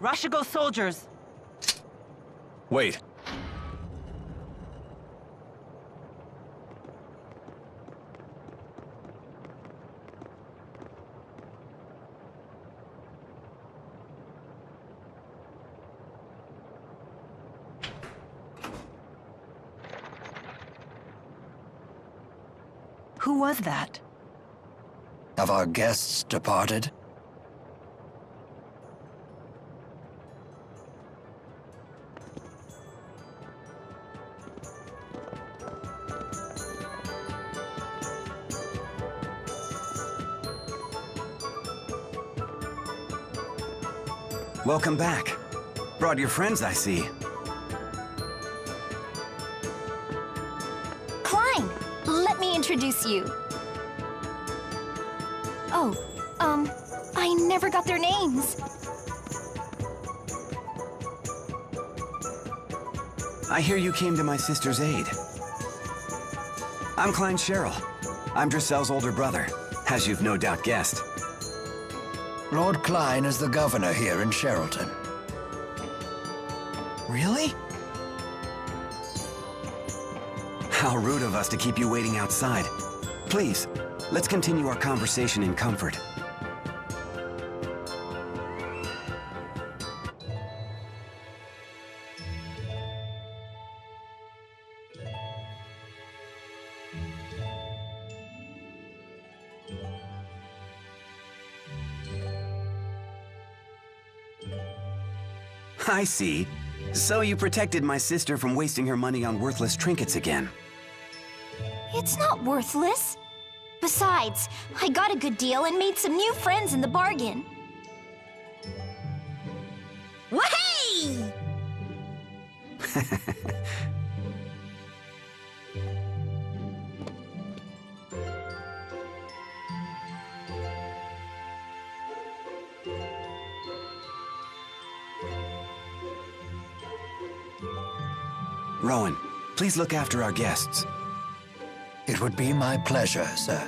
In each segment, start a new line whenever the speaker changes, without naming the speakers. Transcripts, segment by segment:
Rashigo soldiers!
Wait.
Who was that?
Have our guests departed?
Welcome back. Brought your friends, I see.
Klein, let me introduce you. Oh, I never got their names.
I hear you came to my sister's aid. I'm Klein Sharil. I'm Drissel's older brother, as you've no doubt guessed.
Lord Klein is the governor here in Sherrilton.
Really? How rude of us to keep you waiting outside. Please, let's continue our conversation in comfort. I see. So you protected my sister from wasting her money on worthless trinkets again.
It's not worthless. Besides, I got a good deal and made some new friends in the bargain. Wahey!
Rowan, please look after our guests.
It would be my pleasure, sir.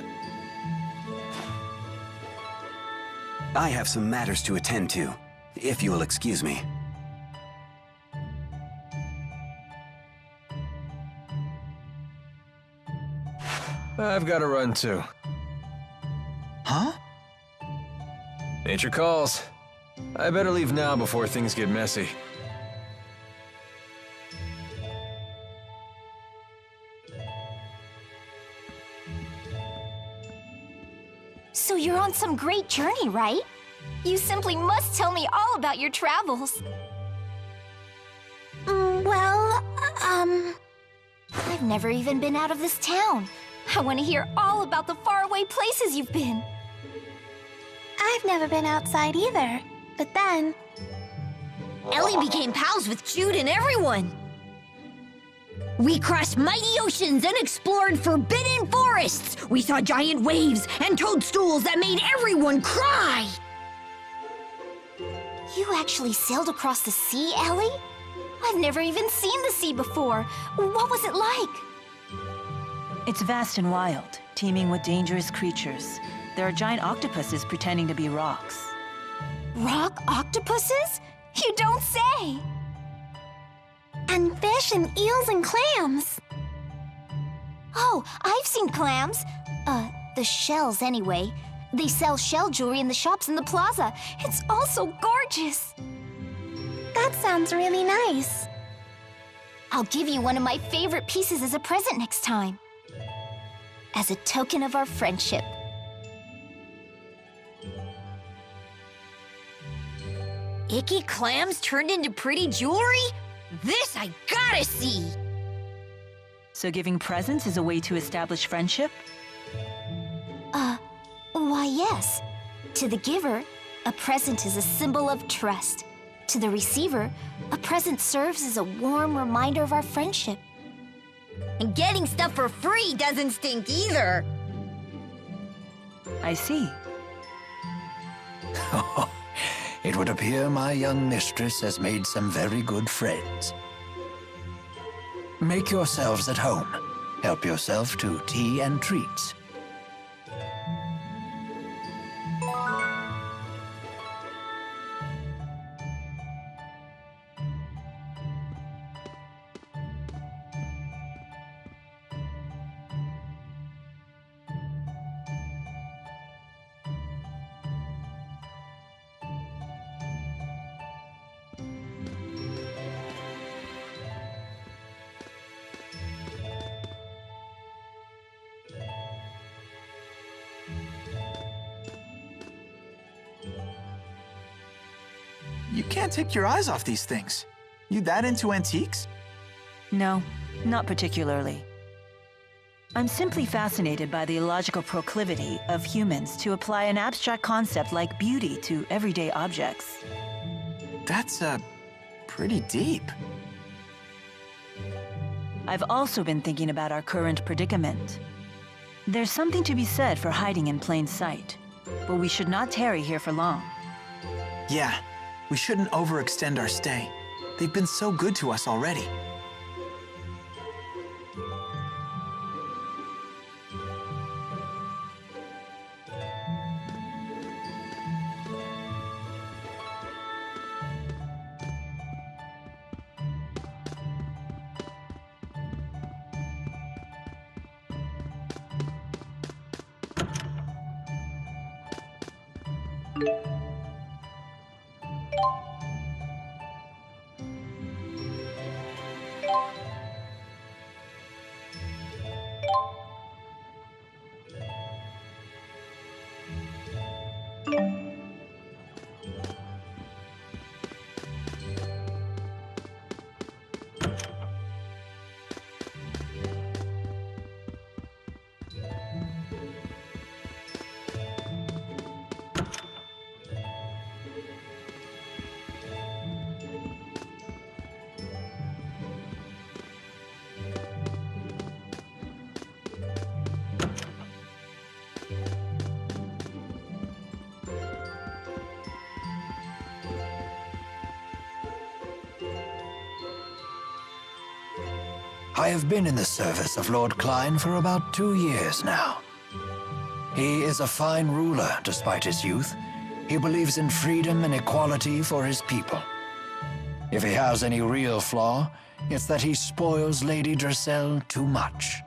I have some matters to attend to, if you will excuse me.
I've got to run too.
Huh?
Nature calls. I better leave now before things get messy.
So you're on some great journey, right? You simply must tell me all about your travels. I've never even been out of this town. I want to hear all about the faraway places you've been.
I've never been outside either, but then...
Ellie became pals with Jude and everyone. We crossed mighty oceans and explored forbidden forests. We saw giant waves and toadstools that made everyone cry.
You actually sailed across the sea, Ellie? I've never even seen the sea before. What was it like?
It's vast and wild, teeming with dangerous creatures. There are giant octopuses pretending to be rocks.
Rock octopuses? You don't say!
And fish and eels and clams.
Oh, I've seen clams. The shells anyway. They sell shell jewelry in the shops in the plaza. It's all so gorgeous.
That sounds really nice.
I'll give you one of my favorite pieces as a present next time. As a token of our friendship.
Icky clams turned into pretty jewelry? This I gotta see!
So giving presents is a way to establish friendship?
Why, yes. To the giver, a present is a symbol of trust. To the receiver, a present serves as a warm reminder of our friendship.
And getting stuff for free doesn't stink either.
I see.
It would appear my young mistress has made some very good friends. Make yourselves at home. Help yourself to tea and treats.
can't take your eyes off these things. You that into antiques?
No, not particularly. I'm simply fascinated by the illogical proclivity of humans to apply an abstract concept like beauty to everyday objects.
That's, pretty deep.
I've also been thinking about our current predicament. There's something to be said for hiding in plain sight, but we should not tarry here for long.
Yeah, we shouldn't overextend our stay. They've been so good to us already.
I have been in the service of Lord Klein for about 2 years now. He is a fine ruler despite his youth. He believes in freedom and equality for his people. If he has any real flaw, it's that he spoils Lady Dressel too much.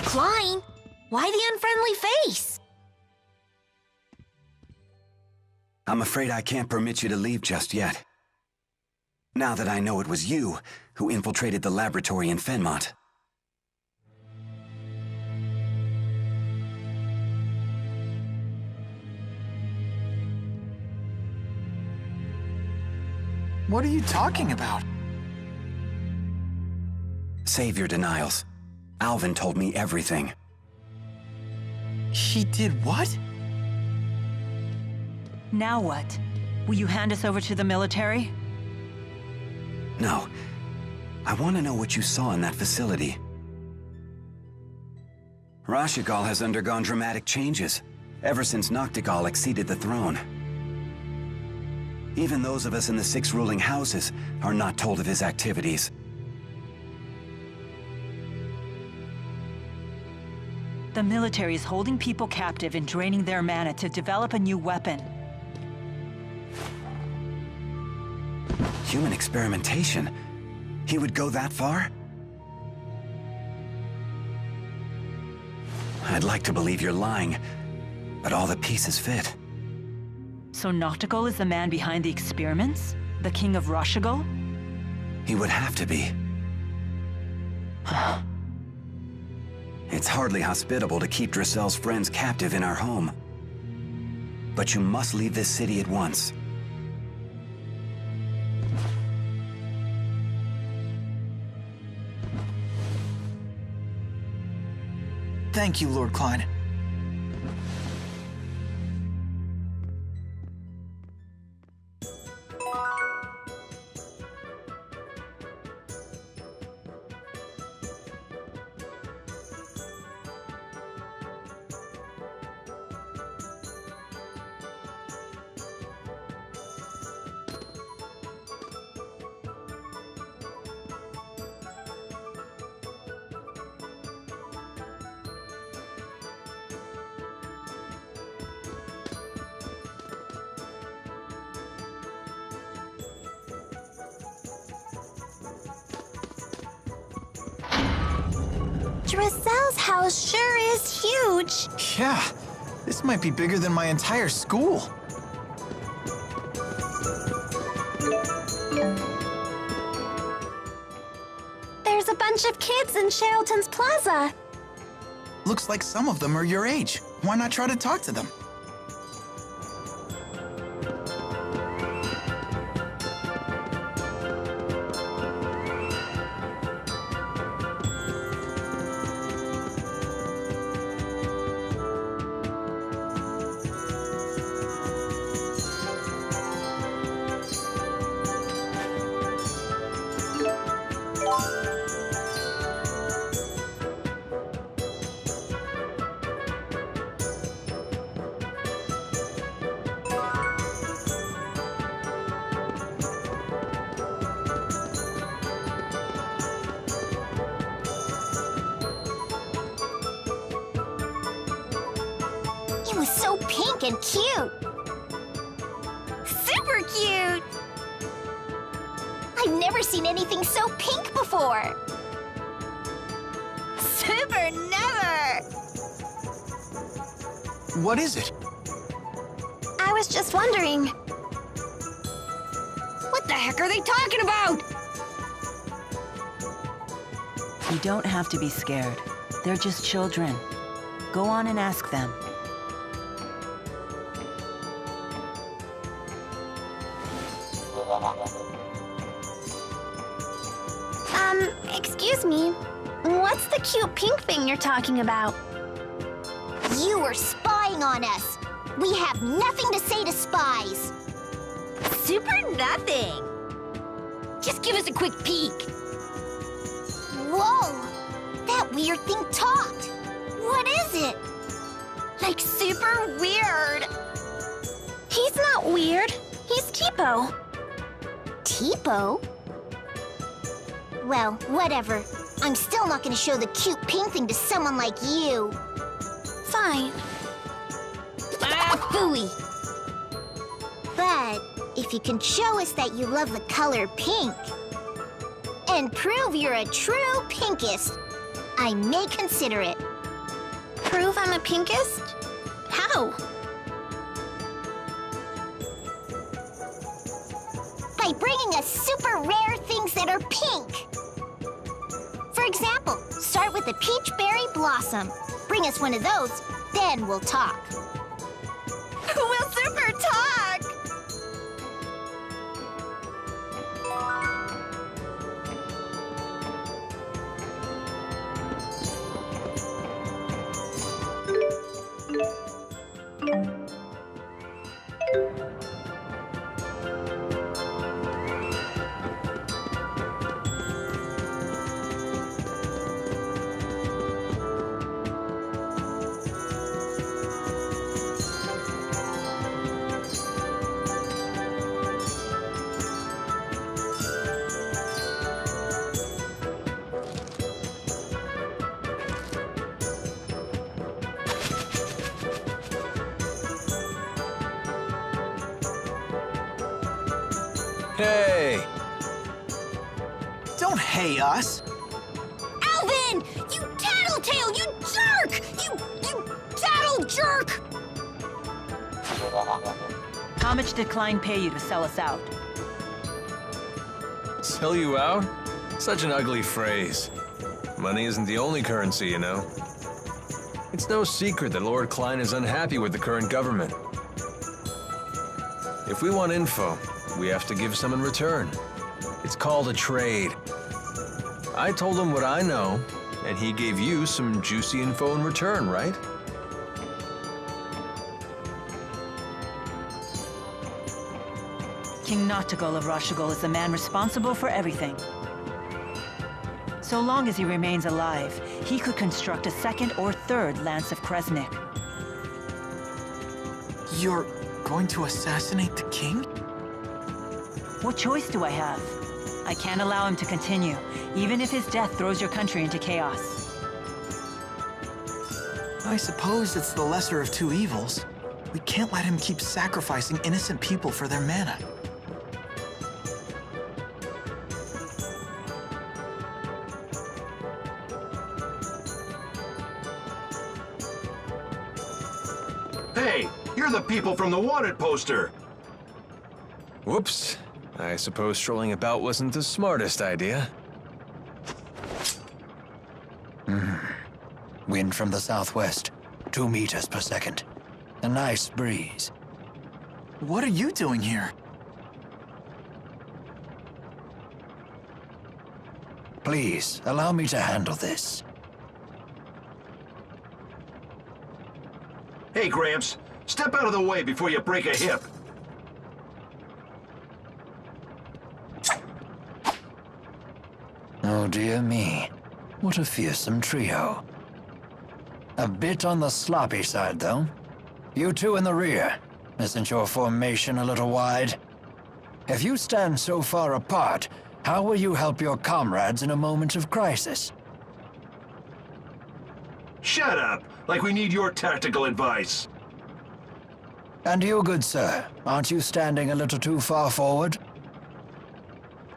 Klein, why the unfriendly face?
I'm afraid I can't permit you to leave just yet. Now that I know it was you who infiltrated the laboratory in Fenmont.
What are you talking about?
Save your denials. Alvin told me everything.
He did what?
Now what? Will you hand us over to the military?
No. I want to know what you saw in that facility. Rashigal has undergone dramatic changes ever since Noctigal acceded the throne. Even those of us in the 6 ruling houses are not told of his activities.
The military is holding people captive and draining their mana to develop a new weapon.
Human experimentation? He would go that far? I'd like to believe you're lying, but all the pieces fit.
So Noctigal is the man behind the experiments? The king of Rashigal?
He would have to be. It's hardly hospitable to keep Dressel's friends captive in our home. But you must leave this city at once.
Thank you, Lord Klein.
Dressel's house sure is huge.
Yeah, This might be bigger than my entire school.
There's a bunch of kids in Sheraton's Plaza.
Looks like some of them are your age. Why not try to talk to them?
It was so pink and cute.
Super cute!
I've never seen anything so pink before.
Super never!
What is it?
I was just wondering.
What the heck are they talking about?
You don't have to be scared. They're just children. Go on and ask them.
Excuse me. What's the cute pink thing you're talking about?
You were spying on us. We have nothing to say to spies.
Super nothing. Just give us a quick peek.
Whoa! That weird thing talked. What is it?
Like super weird.
He's not weird. He's Tipo.
Tipo? Well, whatever. I'm still not gonna show the cute pink thing to someone like you.
Fine.
Ah, phooey! But if you can show us that you love the color pink, and prove you're a true pinkist, I may consider it.
Prove I'm a pinkist? How?
By bringing us super rare things that are pink. For example, start with a peach berry blossom. Bring us one of those, then we'll talk.
We'll super talk!
Hey!
Don't hey us.
Alvin! You tattletale! You jerk! You tattle jerk!
How much did Klein pay you to sell us out?
Sell you out? Such an ugly phrase. Money isn't the only currency, you know. It's no secret that Lord Klein is unhappy with the current government. If we want info, we have to give some in return. It's called a trade. I told him what I know, and he gave you some juicy info in return, right?
King Noctigol of Rashigol is the man responsible for everything. So long as he remains alive, he could construct a second or third Lance of Kresnik.
You're going to assassinate the king?
What choice do I have? I can't allow him to continue, even if his death throws your country into chaos.
I suppose it's the lesser of two evils. We can't let him keep sacrificing innocent people for their mana.
Hey, you're the people from the wanted poster.
Whoops. I suppose strolling about wasn't the smartest idea.
Wind from the southwest, 2 meters per second. A nice breeze.
What are you doing here?
Please, allow me to handle this.
Hey, Gramps, step out of the way before you break a hip.
Oh dear me. What a fearsome trio. A bit on the sloppy side, though. You two in the rear. Isn't your formation a little wide? If you stand so far apart, how will you help your comrades in a moment of crisis?
Shut up, like we need your tactical advice.
And you, good sir, aren't you standing a little too far forward?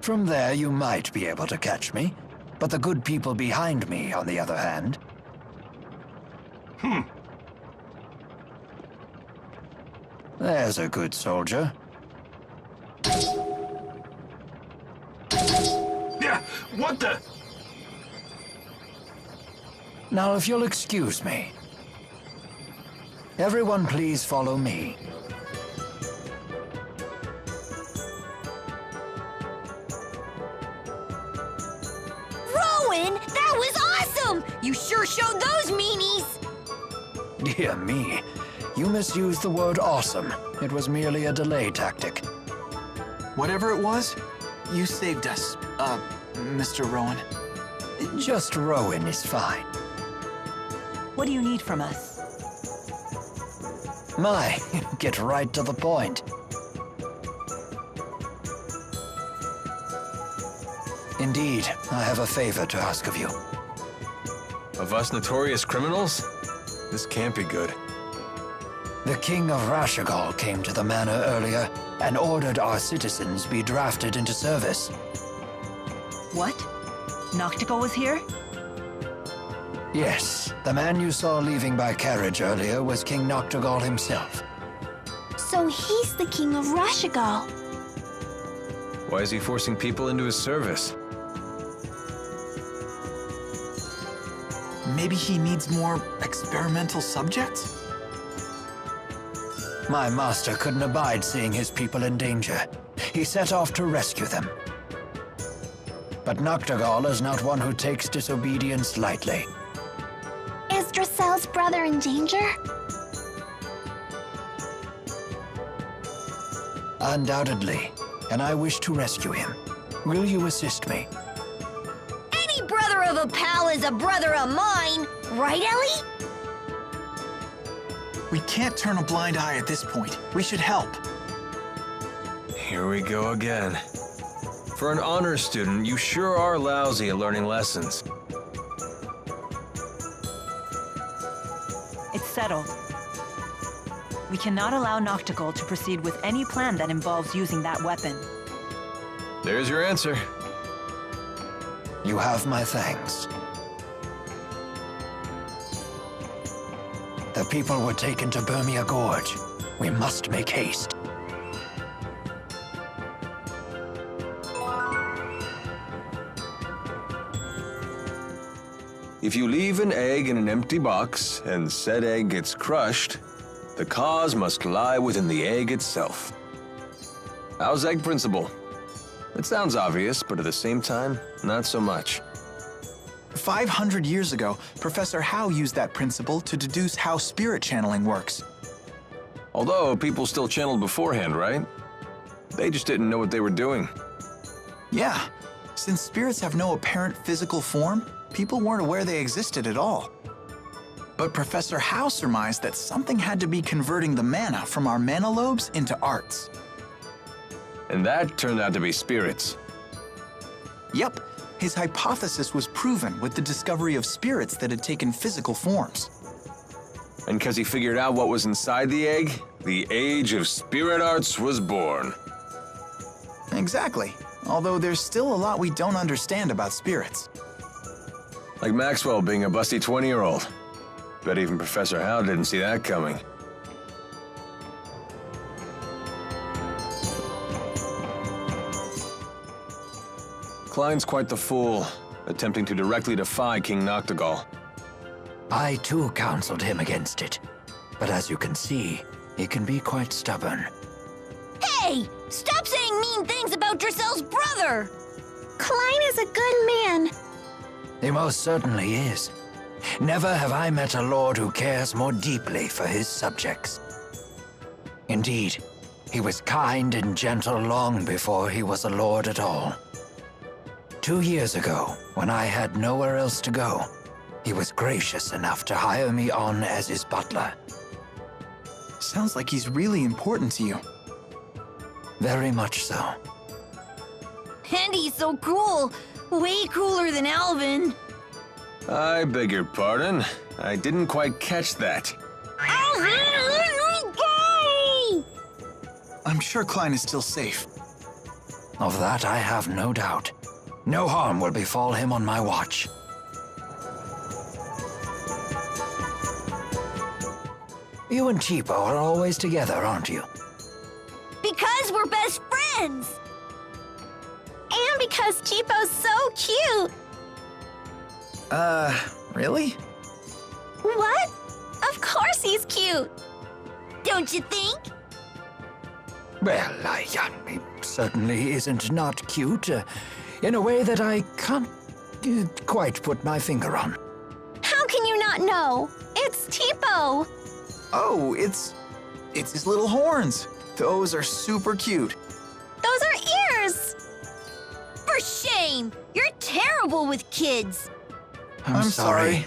From there, you might be able to catch me, but the good people behind me, on the other hand... There's a good soldier.
Yeah, what the?
Now, if you'll excuse me. Everyone please follow me.
Rowan, that was awesome! You sure showed those meanies!
Dear me, you misused the word awesome. It was merely a delay tactic.
Whatever it was, you saved us, Mr. Rowan.
Just Rowan is fine.
What do you need from us?
My, get right to the point. Indeed, I have a favor to ask of you.
Of us notorious criminals? This can't be good.
The King of Rashagal came to the manor earlier and ordered our citizens be drafted into service.
What? Noctigal was here?
Yes, the man you saw leaving by carriage earlier was King Noctigal himself.
So he's the king of Rashagal.
Why is he forcing people into his service?
Maybe he needs more experimental subjects?
My master couldn't abide seeing his people in danger. He set off to rescue them. But Noctigal is not one who takes disobedience lightly.
Is Dracel's brother in danger?
Undoubtedly, and I wish to rescue him. Will you assist me?
Any brother of a pal is a brother of mine, right, Ellie?
We can't turn a blind eye at this point. We should help.
Here we go again. For an honors student, you sure are lousy at learning lessons.
It's settled. We cannot allow Noctigal to proceed with any plan that involves using that weapon.
There's your answer.
You have my thanks. The people were taken to Burmia Gorge. We must make haste.
If you leave an egg in an empty box and said egg gets crushed, the cause must lie within the egg itself. How's egg principle? It sounds obvious, but at the same time, not so much.
500 years ago, Professor Howe used that principle to deduce how spirit channeling works.
Although people still channeled beforehand, right? They just didn't know what they were doing.
Yeah, since spirits have no apparent physical form, people weren't aware they existed at all. But Professor Howe surmised that something had to be converting the mana from our mana lobes into arts.
And that turned out to be spirits.
Yep, his hypothesis was proven with the discovery of spirits that had taken physical forms.
And because he figured out what was inside the egg, the age of spirit arts was born.
Exactly, although there's still a lot we don't understand about spirits.
Like Maxwell being a busty 20-year-old. Bet even Professor Howe didn't see that coming. Klein's quite the fool, attempting to directly defy King Noctigal.
I too counseled him against it. But as you can see, he can be quite stubborn.
Hey! Stop saying mean things about Dracel's brother!
Klein is a good man.
He most certainly is. Never have I met a lord who cares more deeply for his subjects. Indeed, he was kind and gentle long before he was a lord at all. 2 years ago, when I had nowhere else to go, he was gracious enough to hire me on as his butler.
Sounds like he's really important to you.
Very much so.
And he's so cool! Way cooler than Alvin.
I beg your pardon. I didn't quite catch that.
I'm sure Klein is still safe.
Of that I have no doubt. No harm will befall him on my watch. You and Cheapo are always together, aren't you?
Because we're best friends!
And because Cheapo's so cute.
Really?
What? Of course he's cute.
Don't you think?
Well, he certainly isn't not cute, in a way that I can't quite put my finger on.
How can you not know? It's Cheapo.
Oh, it's his little horns. Those are super cute.
Those are ears.
For shame! You're terrible with kids!
I'm sorry.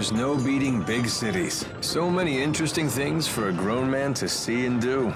There's no beating big cities. So many interesting things for a grown man to see and do.